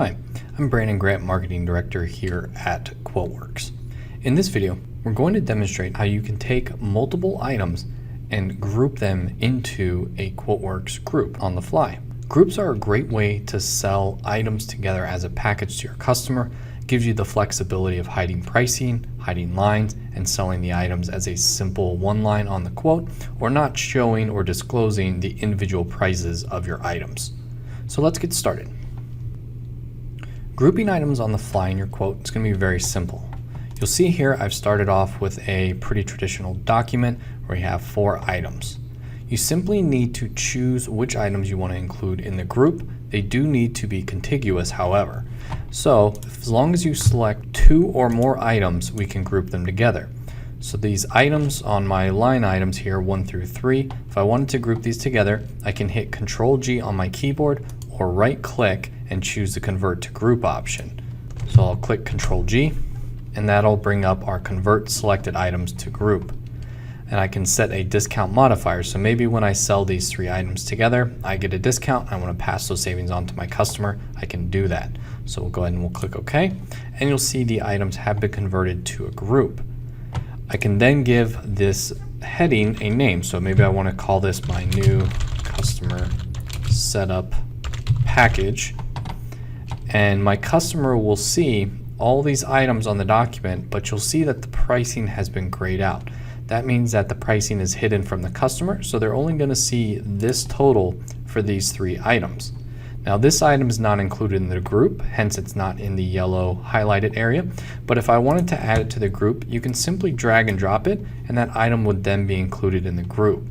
Hi, I'm Brandon Grant, Marketing Director here at QuoteWerks. In this video, we're going to demonstrate how you can take multiple items and group them into a QuoteWerks group on the fly. Groups are a great way to sell items together as a package to your customer. It gives you the flexibility of hiding pricing, hiding lines, and selling the items as a simple one line on the quote, or not showing or disclosing the individual prices of your items. So let's get started. Grouping items on the fly in your quote is going to be very simple. You'll see here I've started off with a pretty traditional document where you have 4 items. You simply need to choose which items you want to include in the group. They do need to be contiguous, however. So as long as you select 2 or more items, we can group them together. So these items on my line items here, 1 through 3, if I wanted to group these together, I can hit Control-G on my keyboard or right-click and choose the Convert to Group option. So I'll click Control-G, and that'll bring up our Convert Selected Items to Group. And I can set a discount modifier. So maybe when I sell these 3 items together, I get a discount. I want to pass those savings on to my customer. I can do that. So we'll go ahead and we'll click OK. And you'll see the items have been converted to a group. I can then give this heading a name. So maybe I want to call this my new customer setup package. And my customer will see all these items on the document, but you'll see that the pricing has been grayed out. That means that the pricing is hidden from the customer, so they're only going to see this total for these 3 items. Now this item is not included in the group, hence it's not in the yellow highlighted area, but if I wanted to add it to the group, you can simply drag and drop it, and that item would then be included in the group.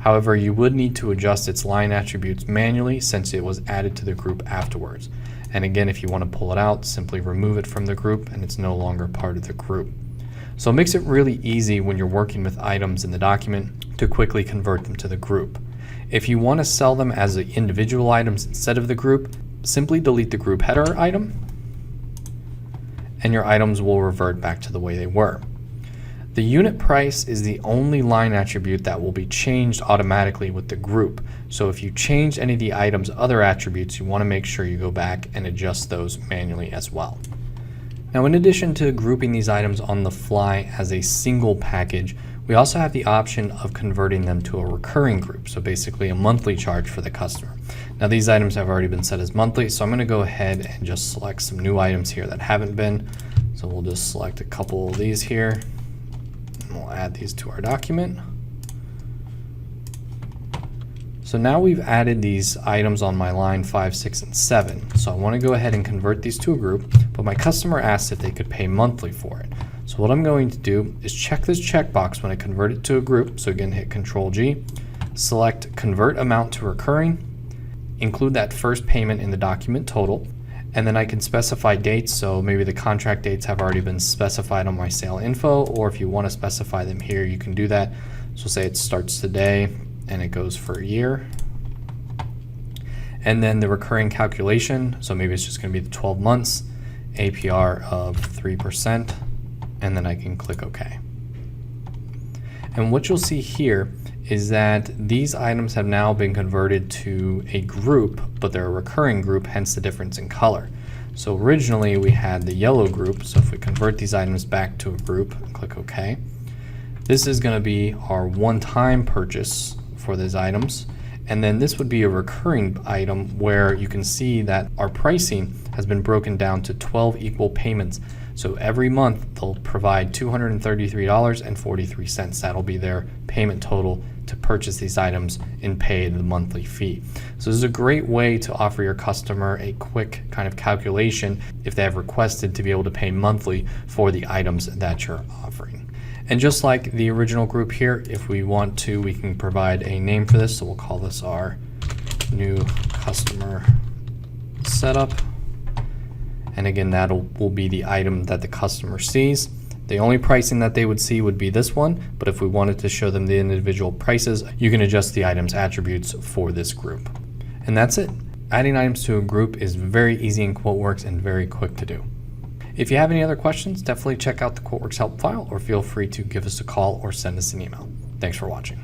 However, you would need to adjust its line attributes manually since it was added to the group afterwards. And again, if you want to pull it out, simply remove it from the group and it's no longer part of the group. So it makes it really easy when you're working with items in the document to quickly convert them to the group. If you want to sell them as individual items instead of the group, simply delete the group header item and your items will revert back to the way they were. The unit price is the only line attribute that will be changed automatically with the group. So if you change any of the item's other attributes, you want to make sure you go back and adjust those manually as well. Now, in addition to grouping these items on the fly as a single package, we also have the option of converting them to a recurring group, so basically a monthly charge for the customer. Now, these items have already been set as monthly, so I'm going to go ahead and just select some new items here that haven't been. So we'll just select a couple of these here. We'll add these to our document. So now we've added these items on my line 5, 6, and 7. So I want to go ahead and convert these to a group, but my customer asked if they could pay monthly for it. So what I'm going to do is check this checkbox when I convert it to a group. So again, hit Control-G, select Convert Amount to Recurring, include that first payment in the document total, and then I can specify dates. So maybe the contract dates have already been specified on my sale info, or if you want to specify them here, you can do that. So say it starts today and it goes for a year. And then the recurring calculation, so maybe it's just going to be the 12 months, APR of 3%, and then I can click OK. And what you'll see here is that these items have now been converted to a group, but they're a recurring group, hence the difference in color. So originally we had the yellow group, so if we convert these items back to a group and click OK, this is going to be our one-time purchase for these items. And then this would be a recurring item where you can see that our pricing has been broken down to 12 equal payments. So every month they'll provide $233.43. That'll be their payment total to purchase these items and pay the monthly fee. So this is a great way to offer your customer a quick kind of calculation if they have requested to be able to pay monthly for the items that you're offering. And just like the original group here, if we want to, we can provide a name for this. So we'll call this our new customer setup. And again, that will be the item that the customer sees. The only pricing that they would see would be this one, but if we wanted to show them the individual prices, you can adjust the item's attributes for this group. And that's it. Adding items to a group is very easy in QuoteWerks and very quick to do. If you have any other questions, definitely check out the QuoteWerks help file or feel free to give us a call or send us an email. Thanks for watching.